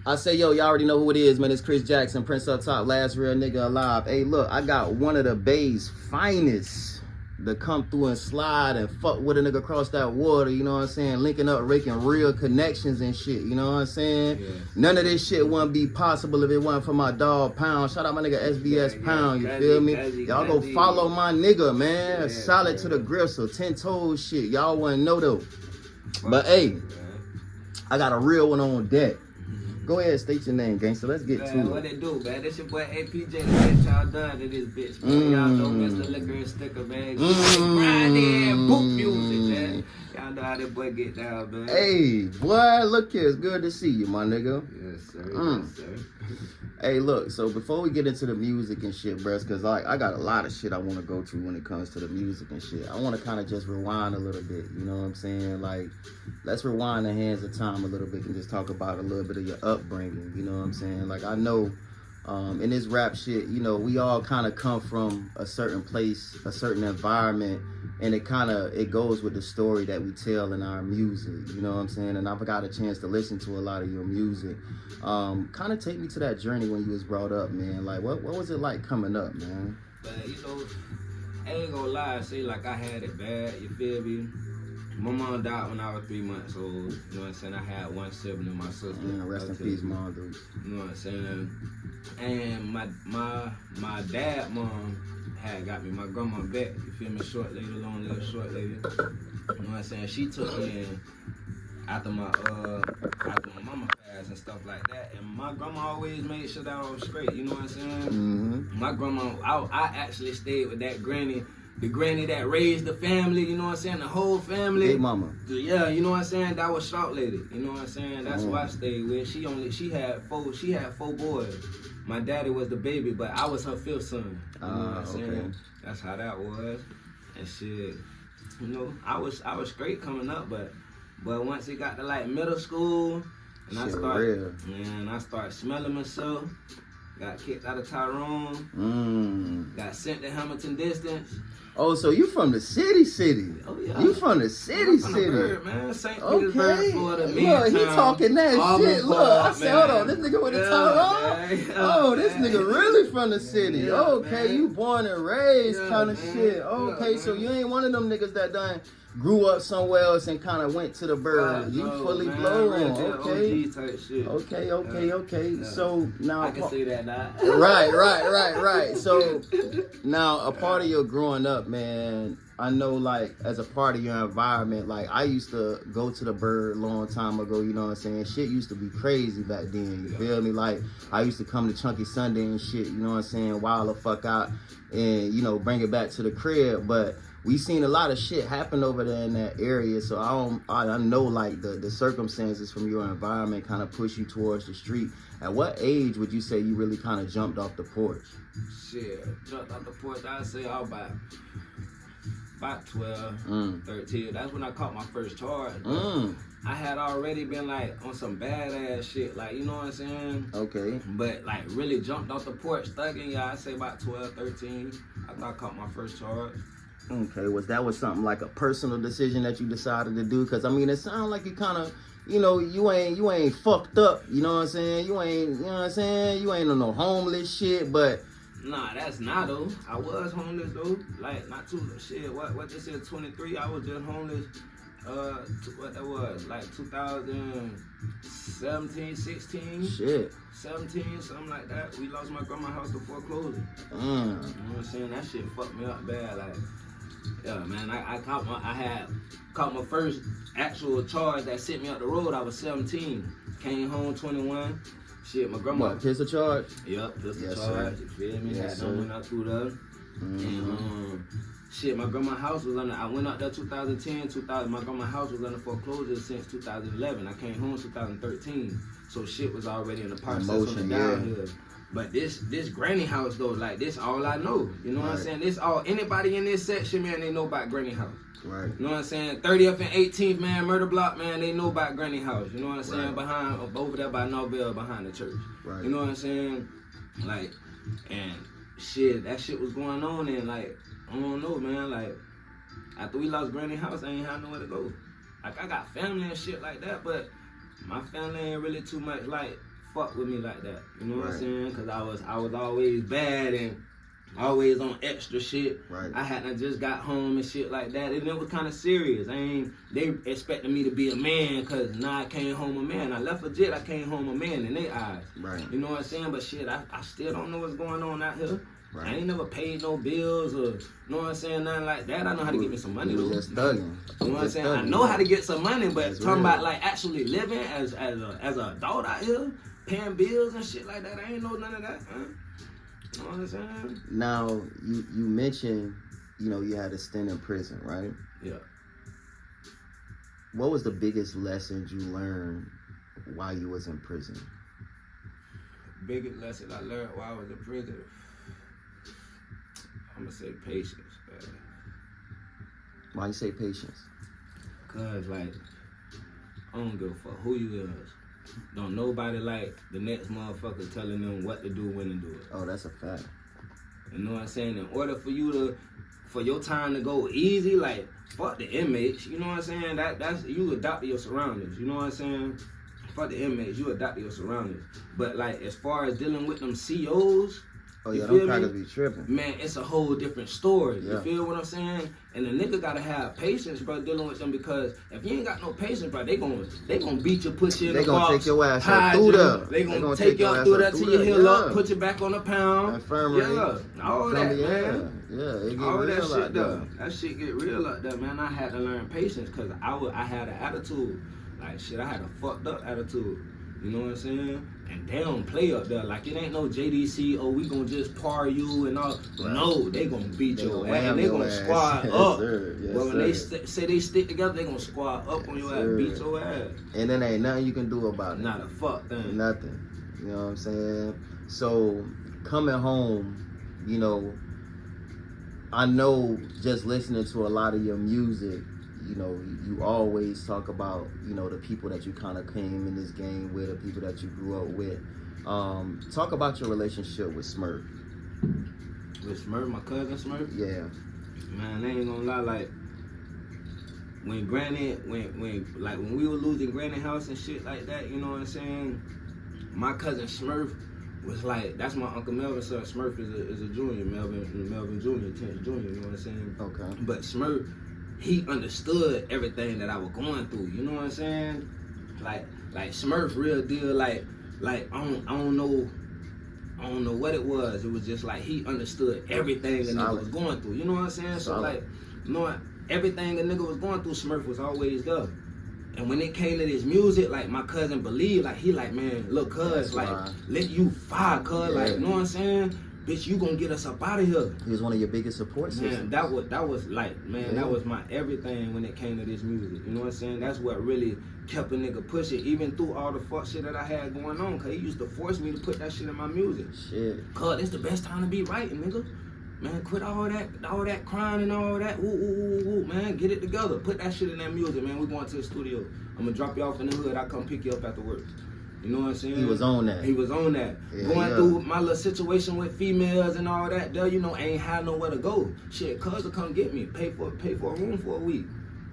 I say, yo, y'all already know who it is, man. It's Chris Jackson, Prince Up Top, last real nigga alive. Hey, look, I got one of the Bay's finest to come through and slide and fuck with a nigga across that water, you know what I'm saying? Linking up, raking real connections and shit, you know what I'm saying? Yeah. None of this shit wouldn't be possible if it wasn't for my dog Pound. Shout out my nigga SBS Pound, you feel me? Y'all go follow my nigga, man. Solid to the gristle, 10 toes shit. Y'all wouldn't know though. But hey, I got a real one on deck. Go ahead, state your name, gangster. Let's get to it. What it do, man? This your boy APJ. The bitch y'all done to this bitch, man. Y'all know Mr. Liquor and Sticker, man. Friday and book music, man. Y'all know how that boy get down, man. Hey, boy, look here. It's good to see you, my nigga. Yes, sir. Yes, sir. Hey, look, so before we get into the music and shit, bruh, because like, I got a lot of shit I want to go through when it comes to the music and shit. I want to kind of just rewind a little bit, you know what I'm saying? Like, let's rewind the hands of time a little bit and just talk about a little bit of your upbringing, you know what I'm saying? Like, I know in this rap shit, you know, we all kind of come from a certain place, a certain environment, and it goes with the story that we tell in our music, you know what I'm saying? And I've got a chance to listen to a lot of your music. Kind of take me to that journey when you was brought up, man. Like, what was it like coming up, man? But, you know, I ain't gonna lie, say like I had it bad, you feel me? My mom died when I was 3 months old, you know what I'm saying? I had one sibling, my sister. Rest in peace, mom, dude. You know what I'm saying? And my dad, mom, had got me my grandma back, you feel me? Short lady, long little short lady. You know what I'm saying? She took me in after my mama passed and stuff like that. And my grandma always made sure that I was straight, you know what I'm saying? Mm-hmm. My grandma, I actually stayed with that granny, the granny that raised the family, you know what I'm saying? The whole family. Big mama. Yeah, you know what I'm saying? That was short lady, you know what I'm saying? That's who I stayed with. She had four boys. My daddy was the baby, but I was her fifth son. You know what I'm saying? That's how that was. And shit, you know, I was straight coming up, but once it got to like middle school, and I started smelling myself, got kicked out of Tyrone, got sent to Hamilton Distance. Oh, so you from the city? Oh yeah. You from the city? Bird, man. St. Petersburg, Florida. Look, he talking that shit. Look, I said, hold on, this nigga with the Tyrone? Oh, this nigga really from the city. Yeah, okay, man. You born and raised kind of shit. Okay, so you ain't one of them niggas that done grew up somewhere else and kind of went to the bird. You fully blown. Okay. Type shit. Okay. Yeah. So now I can see that now. Right. So now a part of your growing up, man, I know like as a part of your environment, like I used to go to the bird a long time ago, you know what I'm saying? Shit used to be crazy back then, you feel me? Like I used to come to Chunky Sunday and shit, you know what I'm saying? Wild the fuck out and, you know, bring it back to the crib. But we seen a lot of shit happen over there in that area, so I know like the circumstances from your environment kind of push you towards the street. At what age would you say you really kind of jumped off the porch? Shit, jumped off the porch, I'd say about 12, 13. That's when I caught my first charge. I had already been like on some badass shit, like, you know what I'm saying? Okay. But like really jumped off the porch, thugging, yeah, I'd say about 12, 13. I thought I caught my first charge. Okay, was something like a personal decision that you decided to do? Because I mean, it sounds like you kind of, you know, you ain't fucked up. You know what I'm saying? You know what I'm saying? You ain't on no homeless shit, but. Nah, that's not though. I was homeless though. Like not too shit. What they said 23. I was just homeless. What that was like 2017, 16. Shit. 17, something like that. We lost my grandma's house to foreclosure. You know what I'm saying? That shit fucked me up bad. Like, yeah, man. I had caught my first actual charge that sent me up the road. I was 17. Came home 21. Shit, my grandma. What, pistol charge? Yep, pistol charge. You feel me? Yes, had went out through there. And shit, my grandma's house was under. I went out there 2010, 2000. My grandma's house was under foreclosure since 2011. I came home 2013. So shit was already in the process of the downhill. But this granny house though, like this all I know. You know what I'm saying? This all anybody in this section, man, they know about granny house. Right. You know what I'm saying? 30th and 18th, man, murder block, man, they know about granny house. You know what I'm saying? Behind over there by Norville, behind the church. Right. You know what I'm saying? Like, and shit, that shit was going on and like, I don't know, man, like after we lost granny house, I ain't had nowhere to go. Like I got family and shit like that, but my family ain't really too much like fuck with me like that. You know what I'm Right. saying? Because I was always bad and always on extra shit. Right. I hadn't just got home and shit like that. And it was kind of serious. They expected me to be a man because now I came home a man. I left legit, I came home a man in their eyes. Right. You know what I'm saying? But shit, I still don't know what's going on out here. Right. I ain't never paid no bills or, you know what I'm saying, nothing like that. I know how to get me some money, You though. was just thugging. You know what I'm saying? Thugging. I know how to get some money, but That's talking real. about like actually living as an adult out here, paying bills and shit like that, I ain't know none of that, man. You know what I'm saying? Now, you mentioned, you know, you had a stint in prison, right? Yeah. What was the biggest lessons you learned while you was in prison? Biggest lesson I learned while I was in prison, I'm gonna say patience, man. Why you say patience? Cause like, I don't give a fuck who you is. Don't nobody like the next motherfucker telling them what to do, when to do it. Oh, that's a fact. You know what I'm saying? In order for your time to go easy, like, fuck the inmates, you know what I'm saying? That's you adapt to your surroundings, you know what I'm saying? Fuck the inmates, you adapt to your surroundings. But like, as far as dealing with them COs, Oh you yeah, feel them me? crackers be tripping. Man, it's a whole different story. Yeah. You feel what I'm saying? And the nigga gotta have patience, bro, dealing with them, because if you ain't got no patience, bro, they gonna beat you, put you in They the gonna box, take your ass hide up through you. there. They gonna take you up through there till you heal up, put you back on the pound. Infirmary. Yeah, all that, Yeah, man. yeah, it get All real that out shit, there. though. That shit get real out there, man. I had to learn patience, because I had an attitude. Like, shit, I had a fucked up attitude. You know what I'm saying? And they don't play up there. Like, it ain't no JDC, oh, we gonna just par you and all. Right. No, they gonna beat They your gonna ass. And they wham gonna your ass. squad Yes, up. sir. Yes, But when they sir. say they stick together, they gonna squad up on your ass, sir. beat your ass. And then ain't nothing you can do about it. Not a fuck thing. Nothing. You know what I'm saying? So coming home, you know, I know just listening to a lot of your music, you know, you always talk about, you know, the people that you kind of came in this game with, the people that you grew up with. Talk about your relationship with Smurf. With Smurf, my cousin Smurf, Yeah. man, I ain't gonna lie, like, when Granny, when we were losing Granny house and shit like that, you know what I'm saying? My cousin Smurf was like, that's my Uncle Melvin's son. Smurf is a junior, Melvin Junior, 10th Junior, you know what I'm saying? Okay. But Smurf, he understood everything that I was going through, you know what I'm saying? Like Smurf, real deal, like I don't know what it was. It was just like he understood everything a nigga was going through, you know what I'm saying? So like, knowing everything a nigga was going through, Smurf was always there. And when it came to this music, like, my cousin believed, like, he like, man, look, cuz, like, let you fire, cuz, like, you know what I'm saying? Bitch, you gonna get us up out of here. He was one of your biggest support systems. Man, that was like, man, that was my everything when it came to this music. You know what I'm saying? That's what really kept a nigga pushing, even through all the fuck shit that I had going on. Cause he used to force me to put that shit in my music. Shit. Cuz, it's the best time to be writing, nigga. Man, quit all that crying and all that. Woo, man, get it together. Put that shit in that music, man. We going to the studio. I'm gonna drop you off in the hood. I'll come pick you up after work. You know what I'm saying? He was on that. He was on that. Yeah, Going through my little situation with females and all that. There, you know, ain't had nowhere to go. Shit, cuz will come get me. Pay for a room for a week.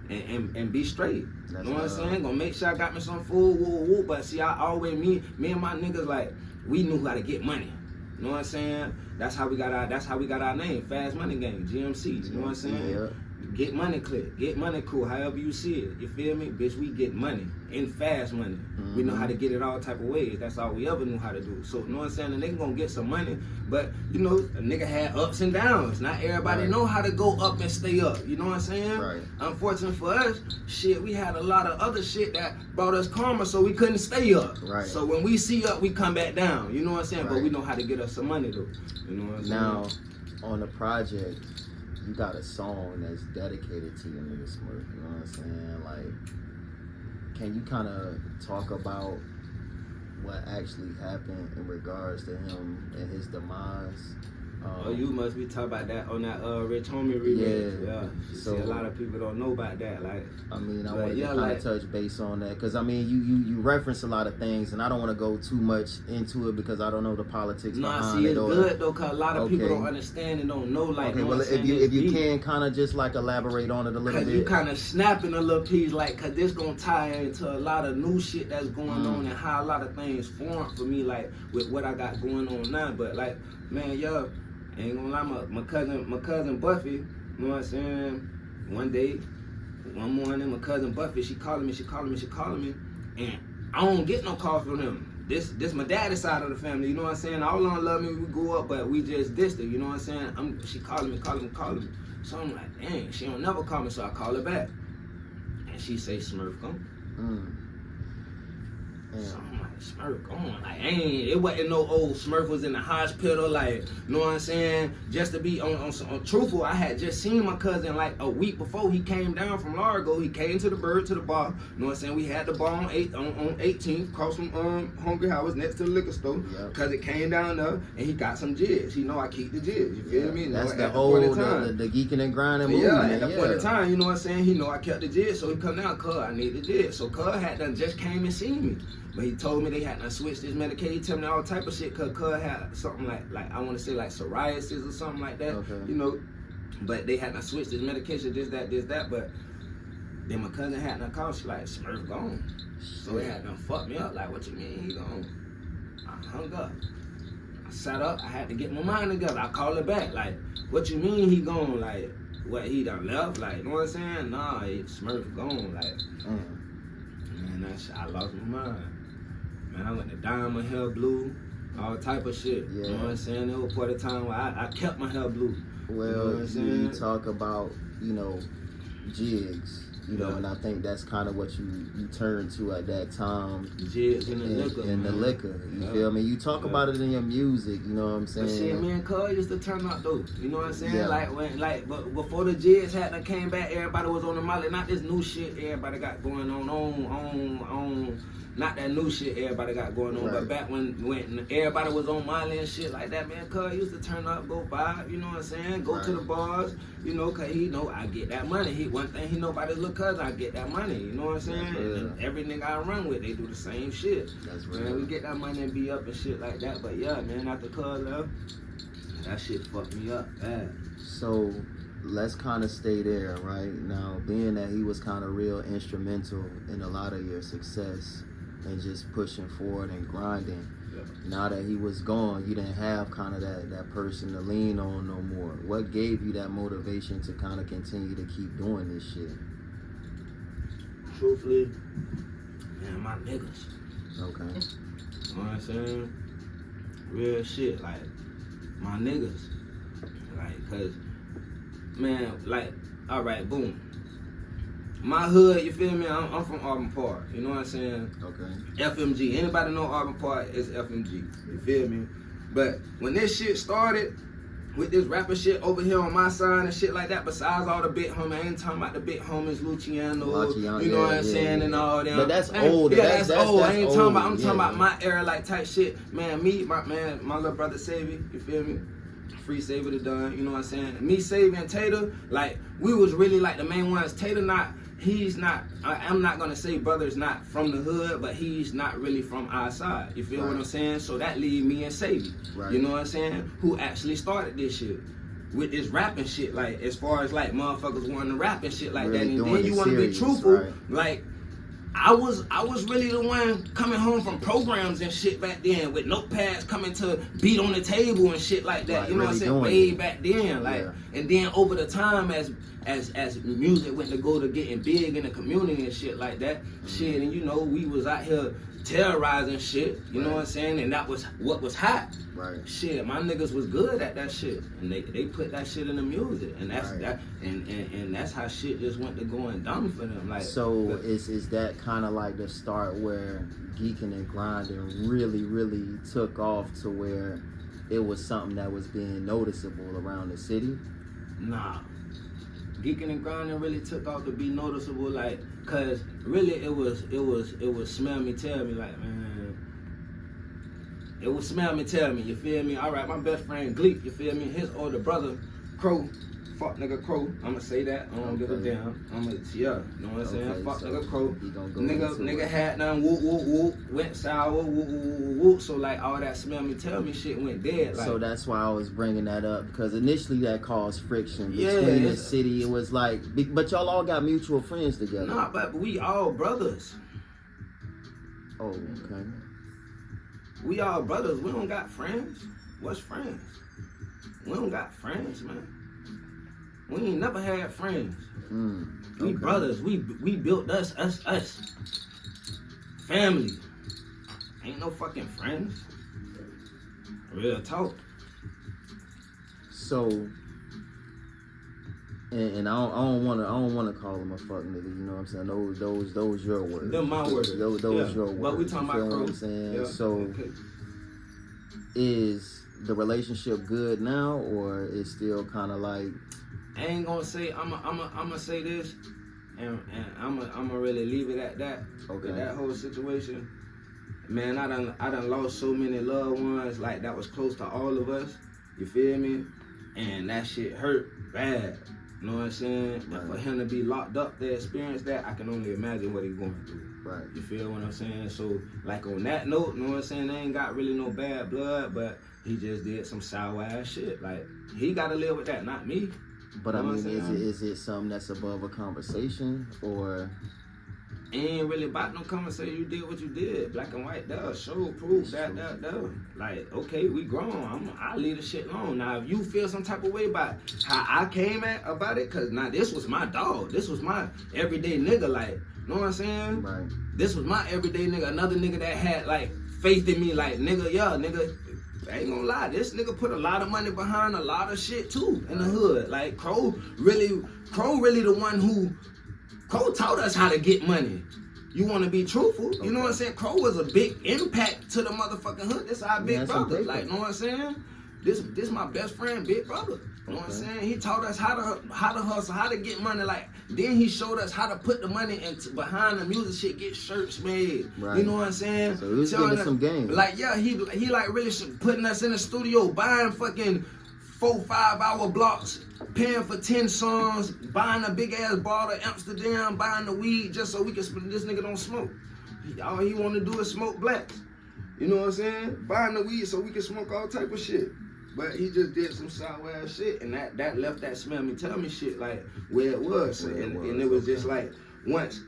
And be straight. That's you know what I'm saying? Gonna make sure I got me some food, woo. But see, I always, me and my niggas, like, we knew how to get money. You know what I'm saying? That's how we got our name, Fast Money Gang, GMC. You know what I'm saying? Yeah. Get money click, get money crew, however you see it. You feel me? Bitch, we get money in fast money. Mm-hmm. We know how to get it all type of ways. That's all we ever knew how to do. So, you know what I'm saying? The nigga gonna get some money, but, you know, a nigga had ups and downs. Not everybody know how to go up and stay up. You know what I'm saying? Right. Unfortunate for us, shit, we had a lot of other shit that brought us karma, so we couldn't stay up. Right. So when we see up, we come back down. You know what I'm saying? Right. But we know how to get us some money, though. You know what I'm saying? Now, on the project, you got a song that's dedicated to your nigga Smurf, you know what I'm saying? Like, can you kind of talk about what actually happened in regards to him and his demise? Oh, you must be talking about that on that Rich Homie remix. Yeah. So see, a lot of people don't know about that. Like, I mean, I wanted to kind of touch base on that because I mean, you reference a lot of things, and I don't want to go too much into it because I don't know the politics behind it. It's good though, cause a lot of people don't understand and don't know. Like, okay, well, if you can kind of just like elaborate on it a little bit. You kind of snapping a little piece, like, cause this gonna tie into a lot of new shit that's going on and how a lot of things form for me, like with what I got going on now. But like, man, yo. Ain't gonna lie, my cousin Buffy, you know what I'm saying? One morning, my cousin Buffy, she calling me, and I don't get no call from them. This my daddy's side of the family, you know what I'm saying? All on love me, we grew up, but we just distant, you know what I'm saying? She calling me. So I'm like, dang, she don't never call me, so I call her back. And she say, Smurf, come. So I'm like, Smurf gone. Like, it wasn't no old Smurf was in the hospital, like, you know what I'm saying? Just to be on truthful, I had just seen my cousin like a week before he came down from Largo. He came to the bar, you know what I'm saying? We had the bar on 18th, across from Hungry House, next to the liquor store. Yep. Cause it came down there and he got some jigs. He know I keep the jigs, you feel me? That's the old, the geeking and grinding movement. Yeah, at that point in time, you know what I'm saying? He know I kept the jigs, so he come down, cuz I need the jigs. So cuz had done just came and seen me. But he told me they had to switch this medication. He told me all type of shit cuz had something like I want to say like psoriasis or something like that. Okay. You know, but they had to switch this medication, this, that. But then my cousin had to call. She like, Smurf gone. So they had to fuck me up. Like, what you mean he gone? I hung up. I sat up. I had to get my mind together. I called her back. Like, what you mean he gone? Like, what, he done left? Like, you know what I'm saying? Nah, Smurf gone. Like, man, that shit, I lost my mind. Man, I went to dye my hair blue, all type of shit. Yeah. You know what I'm saying? There was a part of time where I kept my hair blue. Well, you know what I'm saying? You talk about, you know, jigs, you know, and I think that's kind of what you turned to at that time. Jigs and the liquor. And the liquor, you feel me? You talk about it in your music, you know what I'm saying? But shit, me and Cuz used to turn up though, you know what I'm saying? Yeah. But before the jigs hadn't came back, everybody was on the molly. Not this new shit everybody got going on. Not that new shit everybody got going on, but back when everybody was on Molly and shit like that, man, cuz used to turn up, go vibe, you know what I'm saying? Go to the bars, you know, cause he know I get that money. One thing he know about his little cousin, I get that money, you know what I'm saying? And every nigga I run with, they do the same shit. That's right. Man, we get that money and be up and shit like that, but yeah, man, after cuz left, that shit fucked me up bad. So, let's kind of stay there, right? Now, being that he was kind of real instrumental in a lot of your success, and just pushing forward and grinding. Yeah. Now that he was gone, you didn't have kind of that person to lean on no more. What gave you that motivation to kind of continue to keep doing this shit? Truthfully, man, my niggas. Okay. You know what I'm saying? Real shit, like, my niggas. Like, cause, man, like, all right, boom. My hood, you feel me? I'm from Auburn Park, you know what I'm saying? Okay. FMG. Anybody know Auburn Park is FMG, you feel me? But when this shit started, with this rapper shit over here on my side and shit like that, besides all the big homies, I ain't talking about the big homies, Luciano, you know what I'm saying, and all them. But that's old. Yeah, that's old. I ain't talking about, I'm talking about my era, like, type shit. Man, my little brother Savy, you feel me? Free Savy the Done, you know what I'm saying? Me, Savy, and Tater, like, we was really like the main ones. Tater I'm not gonna say brother's not from the hood, but he's not really from our side. You feel what I'm saying? So that leave me and Savy. Right. You know what I'm saying? Who actually started this shit. With this rapping shit, like, as far as like motherfuckers wanting to rap and shit like really that. And then you wanna be truthful, like, I was really the one coming home from programs and shit back then with notepads coming to beat on the table and shit like that. You know what I'm saying? Way back then, like, and then over the time as music went to go to getting big in the community and shit like that, shit, and you know, we was out here terrorizing shit, you know what I'm saying? And that was what was hot. Right. Shit, my niggas was good at that shit. And they put that shit in the music. And that's that and that's how shit just went to going dumb for them. Like, so is that kinda like the start where geeking and grinding really, really took off to where it was something that was being noticeable around the city? Nah. Geeking and grinding really took off to be noticeable, like, cause really it was smell me, tell me, like, man, it was smell me, tell me, you feel me? All right, my best friend Gleek, you feel me? His older brother, Crow, fuck nigga Crow. I'ma say that. I don't give a damn. You know what I'm saying? Fuck nigga Crow. Nigga had none, whoop, whoop, whoop, went sour, whoop, whoop, whoop, whoop. So like all that smell me, tell me shit went dead. Like, so that's why I was bringing that up, because initially that caused friction between the city. It was like, but y'all all got mutual friends together. Nah, but we all brothers. Oh, okay. We all brothers. We don't got friends. What's friends? We don't got friends, man. We ain't never had friends. We brothers. We built us. Family. Ain't no fucking friends. Real talk. So, and I don't wanna call him a fuck nigga. You know what I'm saying? Those your words. Them my words. Those your words. But we talking about Crow. What I'm saying? Yeah. So, is the relationship good now, or is still kind of like? I ain't gonna say. I'ma say this, and I'ma really leave it at that. Okay. That whole situation, man. I done lost so many loved ones like that was close to all of us. You feel me? And that shit hurt bad. You know what I'm saying? Right. And for him to be locked up to experience that, I can only imagine what he's going through. Right. You feel what I'm saying? So, like on that note, you know what I'm saying? They ain't got really no bad blood, but he just did some sour ass shit. Like, he gotta live with that, not me. But I mean, is it something that's above a conversation, or? It ain't really about no conversation. You did what you did, black and white. Show, proof, that. Like, okay, we grown. I leave the shit alone. Now, if you feel some type of way about how I came at about it, cause now this was my dog. This was my everyday nigga. Like, know what I'm saying? Right. This was my everyday nigga. Another nigga that had like faith in me. Like, nigga, yeah, nigga. I ain't gonna lie, this nigga put a lot of money behind a lot of shit too in the hood. Like Crow really the one who Crow taught us how to get money. You want to be truthful? You know what I'm saying? Crow was a big impact to the motherfucking hood. This our big brother. Like, know what I'm saying? This my best friend, big brother. You know what I'm saying? He taught us how to hustle, how to get money. Like, then he showed us how to put the money into behind the music shit, get shirts made. Right. You know what I'm saying? So he was giving us some game. Like, yeah, he like really putting us in the studio, buying fucking 4-5 hour blocks, paying for 10 songs, buying a big ass bottle of Amsterdam, buying the weed just so we can split. This nigga don't smoke. All he want to do is smoke blacks. You know what I'm saying? Buying the weed so we can smoke all type of shit. But he just did some sour ass shit, and that left that smell me, tell me shit like where it was. And it was just like, once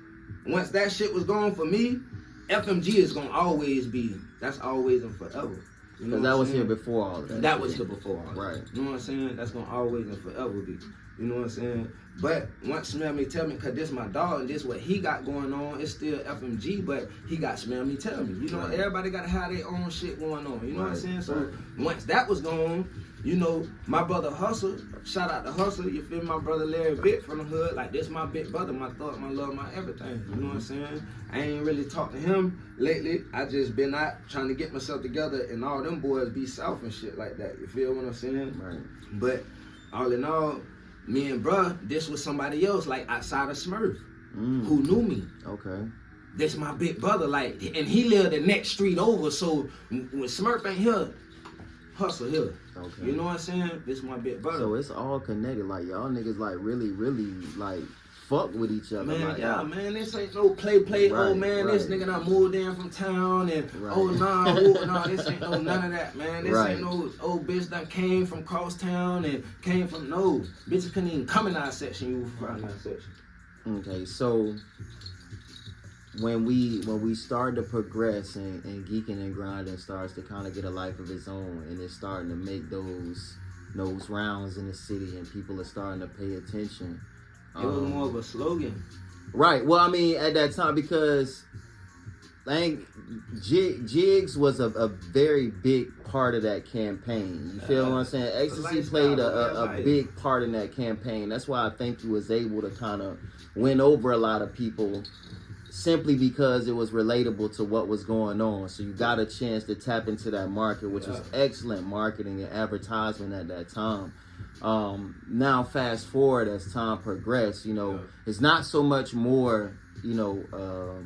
that shit was gone for me, FMG is gonna always be, that's always and forever. You know that was here before all of that. That was here before all that. Right. You know what I'm saying? That's gonna always and forever be. You know what I'm saying? But once Smell Me Tell Me, cause this my dog and this what he got going on, it's still FMG, but he got Smell Me Tell Me. You know, everybody gotta have their own shit going on. You know what I'm saying? So once that was gone, you know, my brother Hustle, shout out to Hustle, you feel me? My brother Larry Vitt from the hood, like this my big brother, my thought, my love, my everything. You know what I'm saying? I ain't really talked to him lately. I just been out trying to get myself together and all them boys be south and shit like that. You feel what I'm saying? Right. But all in all, me and bruh, this was somebody else, like outside of Smurf, who knew me. Okay. This my big brother, like, and he lived the next street over, so when Smurf ain't here, Hustle here. Okay. You know what I'm saying? This my big brother. So it's all connected, like y'all niggas like really, like fuck with each other. Man, like, yeah, man, this ain't no play, oh man, this nigga done moved in from town and oh no, this ain't no none of that, man. This ain't no old bitch that came from cross town and came from bitches couldn't even come in our section, you from our section. Okay, so when we start to progress and geeking and grinding starts to kind of get a life of its own and it's starting to make those rounds in the city and people are starting to pay attention. It was more of a slogan. Right. Well, I mean, at that time, because I think Jigs was a very big part of that campaign. You feel what I'm saying? Ecstasy played a big part in that campaign. That's why I think he was able to kind of win over a lot of people simply because it was relatable to what was going on. So you got a chance to tap into that market, which was excellent marketing and advertisement at that time. Now fast forward as time progressed, you know, it's not so much more, you know,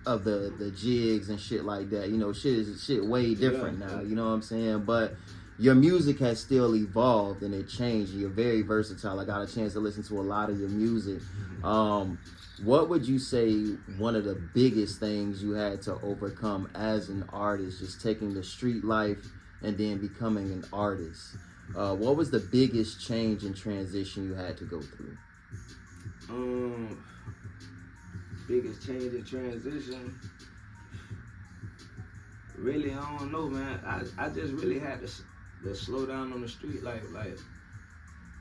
the jigs and shit like that. You know, shit way different now. You know what I'm saying? But your music has still evolved and it changed. You're very versatile. I got a chance to listen to a lot of your music. What would you say one of the biggest things you had to overcome as an artist, just taking the street life and then becoming an artist? What was the biggest change and transition you had to go through? Biggest change and transition. Really, I don't know, man. I just really had to slow down on the street life,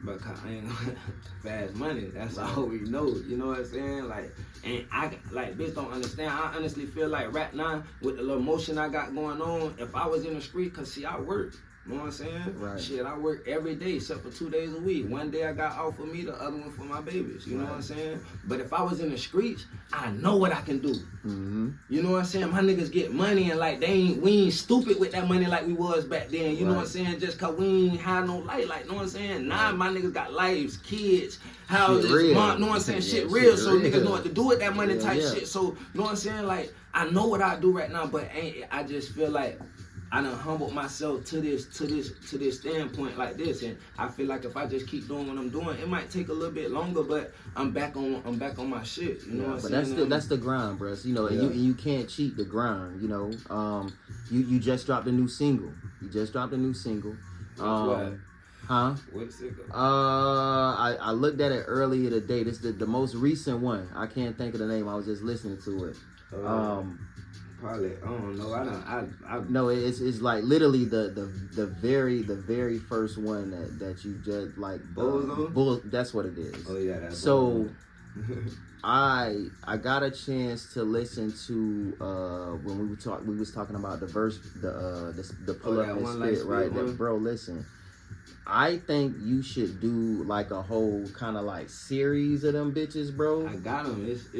because I ain't fast money. That's all we know. You know what I'm saying? And I bitch don't understand. I honestly feel like right now with the little motion I got going on, if I was in the street, cause see I work. You know what I'm saying? Right. Shit, I work every day except for 2 days a week. One day I got off for me, the other one for my babies. You know what I'm saying? But if I was in the streets, I know what I can do. Mm-hmm. You know what I'm saying? My niggas get money and we ain't stupid with that money like we was back then. You know what I'm saying? Just cause we ain't had no light, you know what I'm saying? Now my niggas got lives, kids, houses, you know what I'm saying? Shit real, so niggas know what to do with that money type shit. So, you know what I'm saying? I know what I do right now, but I just feel like I done humbled myself to this standpoint like this, and I feel like if I just keep doing what I'm doing, it might take a little bit longer, but I'm back on my shit. You know what I'm saying? But that's the grind, bro. You know, and you can't cheat the grind. You know, you just dropped a new single. What? Huh? What single? I looked at it earlier today. This is the most recent one. I can't think of the name. I was just listening to it. Probably, I don't know. I No, it's like literally the very first one that you just like. Bozo? That's what it is. Oh yeah, that's so. I got a chance to listen to when we was talking about the verse, the pull up and spit, right? Bro, listen. I think you should do like a whole kind of like series of them bitches, bro. I got them. It's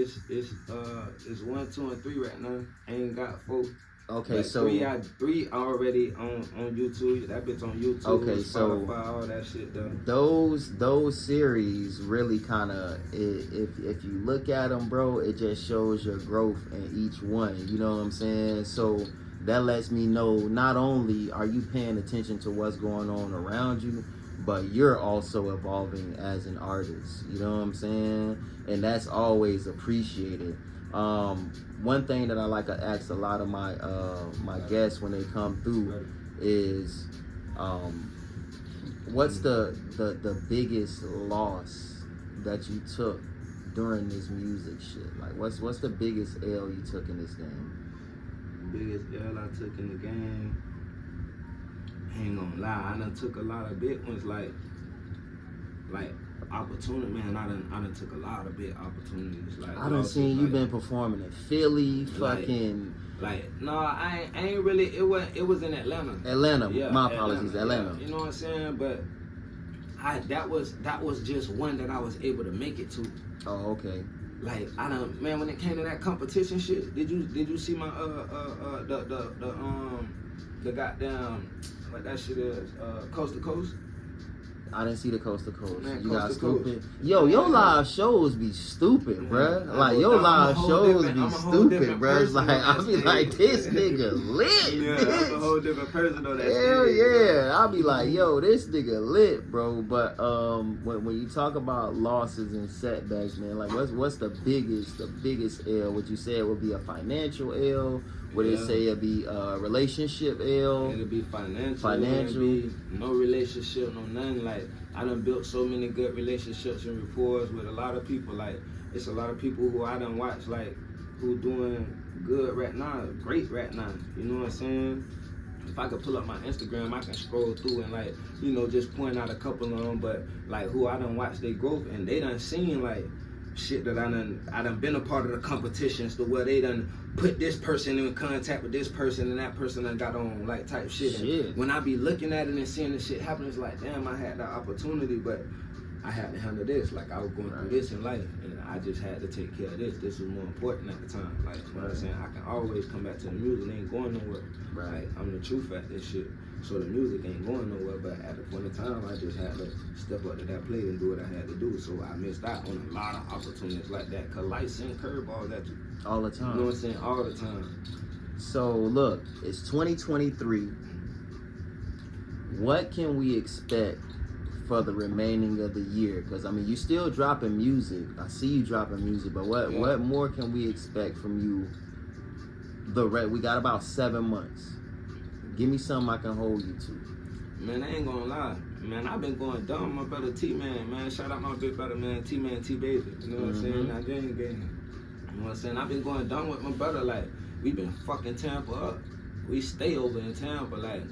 1, 2, and 3 right now. I ain't got 4. Okay, but so 3 already on YouTube. That bitch on YouTube. Okay, Spotify, so all that shit done. Those series really kind of, if you look at them, bro, it just shows your growth in each one. You know what I'm saying? So that lets me know not only are you paying attention to what's going on around you, but you're also evolving as an artist. You know what I'm saying? And that's always appreciated. One thing that I like to ask a lot of my my guests when they come through is, what's the biggest loss that you took during this music shit? Like, what's the biggest L you took in this game? Biggest L I took in the game, I ain't gonna lie, I done took a lot of big ones, like opportunity, man. I done took a lot of big opportunities. I done seen you been performing in Philly, fucking. No, I ain't really. It was in Atlanta. Yeah, my apologies, Atlanta. Yeah, you know what I'm saying? But that was just one that I was able to make it to. Oh, okay. Man, when it came to that competition shit, did you see my the goddamn what that shit is, Coast to Coast? I didn't see the Coast to Coast. Man, you Coast got to stupid. Coast. Yo, your live shows be stupid, bruh. Like, your live shows be stupid, bruh. It's like, I be like, this nigga lit, yeah, bitch. I'm a whole different person on that Hell stage, yeah. I'll be like, yo, this nigga lit, bro. But when you talk about losses and setbacks, man, like, what's the biggest L? Would you say it would be a financial L? Would it say it'd be a relationship L? It'll be financial. Be no relationship, no nothing. Like, I done built so many good relationships and rapport with a lot of people. Like, it's a lot of people who I done watched, like, who doing good right now, great right now. You know what I'm saying? If I could pull up my Instagram, I can scroll through and, like, you know, just point out a couple of them. But, like, who I done watched their growth, and they done seen, like, shit that I done been a part of the competitions to where they done put this person in contact with this person and that person done got on, like, type shit. And when I be looking at it and seeing this shit happen, it's like, damn, I had that opportunity, but I had to handle this. Like, I was going through this in life, and I just had to take care of this. This was more important at the time. Like, you know what I'm saying? I can always come back to the music. It ain't going nowhere. Like, I'm the truth at this shit. So the music ain't going nowhere. But at the point in time, I just had to step up to that plate and do what I had to do. So I missed out on a lot of opportunities like that. Because life send curveballs at you. All the time. You know what I'm saying? All the time. So, look, it's 2023. What can we expect for the remaining of the year? Because I mean, you still dropping music. I see you dropping music, but what more can we expect from you? We got about 7 months. Give me something I can hold you to. Man, I ain't gonna lie. Man, I've been going dumb. My brother T-Man, man. Shout out my big brother, man. T-Man, T-Baby. You know what I'm saying? Nigerian gang. You know what I'm saying? I've been going dumb with my brother. Like, we been fucking Tampa up. We stay over in Tampa, like.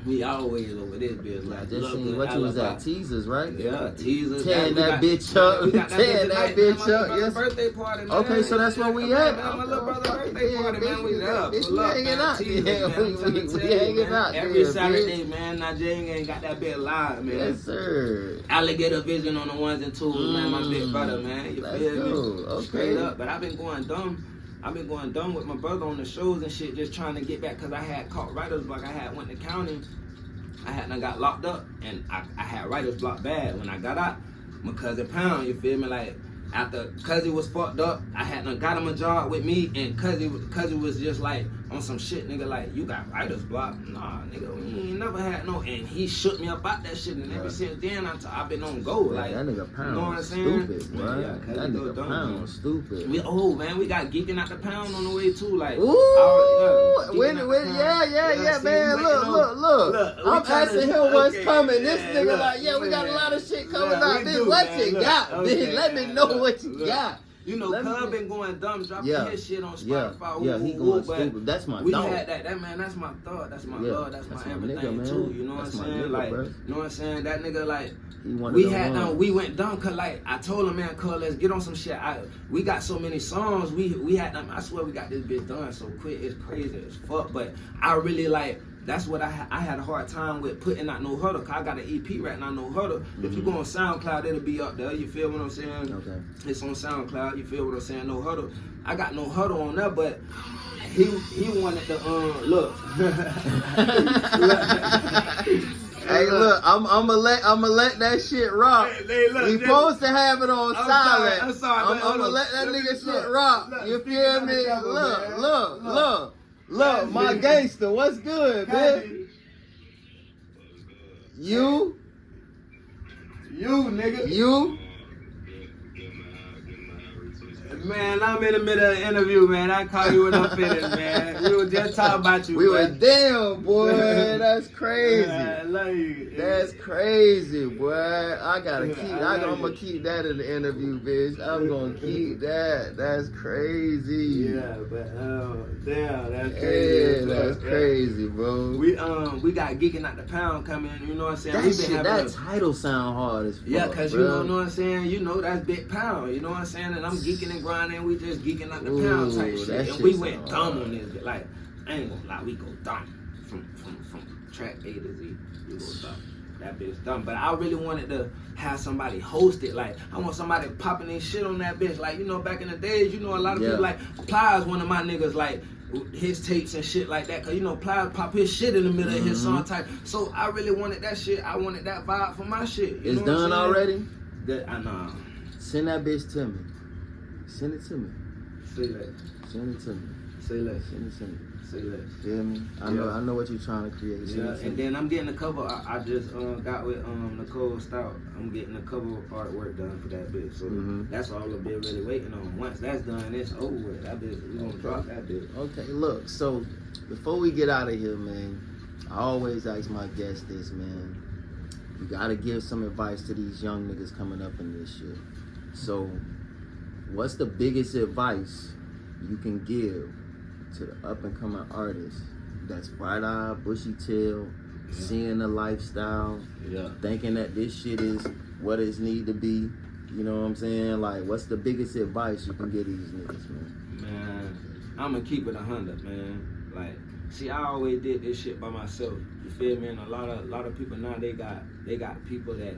We always over this bitch. Like, just seen what you was at Teasers, right? Yeah, Teasers. Tearing that bitch up. Tearing that bitch up. Yes. Birthday party, man. Okay, so that's where we at. My little brother's birthday party, man. We there. We hanging out. We hanging out. Every Saturday, man. Nigerian ain't got that bit live, man. Yes, sir. Alligator Vision on the ones and twos, man. My big brother, man. You feel me? Okay. Straight up. But I've been going dumb. With my brother on the shows and shit, just trying to get back, because I had caught writer's block. I had went to county. I hadn't got locked up, and I had writer's block bad. When I got out, my cousin Pound, you feel me? Like, after Cuzzy was fucked up, I hadn't got him a job with me, and Cuzzy was just like, on some shit, nigga, like, you got writer's block? Nah, nigga, we ain't never had no, and he shook me up out that shit, and ever since then, I've been on go, like, that nigga Pound, you know what I'm saying? Stupid, bro. Yeah, that nigga Pound, stupid. We got Geeking Out the Pound on the way too, like. Ooh, yeah, man. Look. I'm asking him what's coming. This nigga like, we got a lot of shit coming out. Bitch, what you got, bitch? Let me know what you got. You know, Cub been going dumb, dropping his shit on Spotify. Yeah, he going stupid. That's my dog. We had that, man, that's my thought. That's my love. That's my everything, nigga, too. You know what I'm saying? Like, you know what I'm saying? That nigga, like, we went dumb, cause, like, I told him, man, cuz, let's get on some shit. We got so many songs. We had them. I swear we got this bitch done so quick. It's crazy as fuck. But I really, like, that's what I had a hard time with putting out No Huddle, cause I got an EP right now, No Huddle. If you go on SoundCloud, it'll be up there. You feel what I'm saying? Okay. It's on SoundCloud. You feel what I'm saying? No Huddle. I got No Huddle on there, but he wanted to look. Hey, look, I'ma let that shit rock. Hey, look, we supposed to have it on silent. I'm sorry. I'ma let that nigga shit rock. You feel me? Look, my gangster, what's good, bitch? You, nigga. You. Man, I'm in the middle of the interview, man. I call you when I'm finished, man. We were just talking about you. We were damn, boy. That's crazy. I love you. That's crazy, boy. I'm gonna keep that in the interview, bitch. I'm gonna keep that. That's crazy. Yeah, but damn, that's crazy. Yeah, that's crazy, bro. We got Geeking Out the Pound coming. You know what I'm saying? That title sound hard as fuck. Yeah, cause you know what I'm saying. You know that's Big Pound. You know what I'm saying? And I'm geeking and grinding. We just geeking out the pound type shit. And we went dumb on this. Like, I ain't gonna lie, we go dumb from track A to Z. We go dumb. That bitch dumb. But I really wanted to have somebody host it. Like, I want somebody popping their shit on that bitch. Like, you know, back in the days, you know, a lot of people like Plies, one of my niggas, like his tapes and shit like that. Cause you know, Plies pop his shit in the middle of his song type. So I really wanted that shit. I wanted that vibe for my shit. It's done already? I know. Send that bitch to me. Send it to me. Say that. Send it to me. Say that. Send it to me. Say that. Feel me? I know what you're trying to create. And then I'm getting the cover. I just got with Nicole Stout. I'm getting the cover artwork done for that bitch. So that's all I've been really waiting on. Once that's done, it's over with. That bitch, we gonna drop that bitch. Okay, look. So before we get out of here, man, I always ask my guests this, man. You gotta give some advice to these young niggas coming up in this shit. So, what's the biggest advice you can give to the up-and-coming artists that's bright-eyed, bushy-tailed, seeing the lifestyle, thinking that this shit is what it need to be? You know what I'm saying? Like, what's the biggest advice you can give these niggas, man? Man, I'm gonna keep it 100, man. Like, see, I always did this shit by myself. You feel me? And a lot of people now, they got people that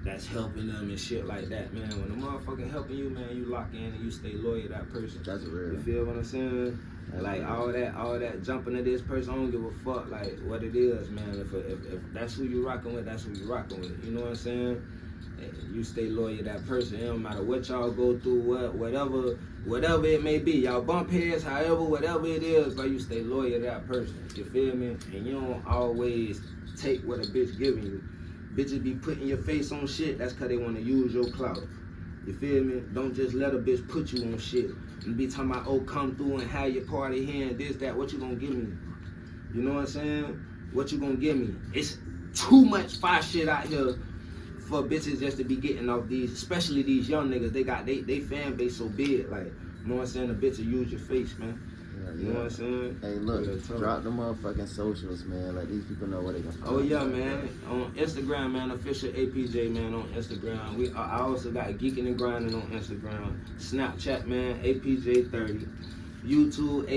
that's helping them and shit like that, man. When the motherfucker helping you, man, you lock in and you stay loyal to that person. That's real. You feel what I'm saying? Like all that jumping to this person, I don't give a fuck like what it is, man. If that's who you rocking with, that's who you rocking with. You know what I'm saying? And you stay loyal to that person. It don't matter what y'all go through, whatever it may be. Y'all bump heads, however, whatever it is, but you stay loyal to that person. You feel me? And you don't always take what a bitch giving you. Bitches be putting your face on shit, that's cause they wanna use your clout. You feel me? Don't just let a bitch put you on shit. And be talking about, oh, come through and have your party here and this, that. What you gonna give me? You know what I'm saying? What you gonna give me? It's too much fire shit out here for bitches just to be getting off these, especially these young niggas. They got they fan base so big. Like, you know what I'm saying? The bitch will use your face, man. You know what I'm saying? Hey, look, drop the motherfucking socials, man. Let these people know where they can find. Oh yeah, man. On Instagram, man, official APJ, man, on Instagram. I also got Geeking and Grinding on Instagram. Snapchat, man, APJ30. YouTube,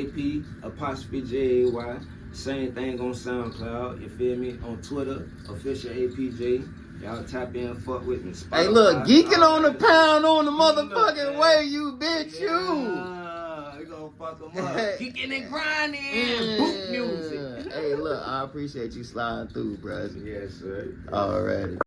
AP_JAY. Same thing on SoundCloud. You feel me? On Twitter, official APJ. Y'all tap in, fuck with me. Spotify, hey, look, geeking on the pound on the motherfucking way, you bitch, you. Fuck them up. Kicking and grinding. Boot music. Hey, look, I appreciate you sliding through, bro. Yes, sir. Alrighty.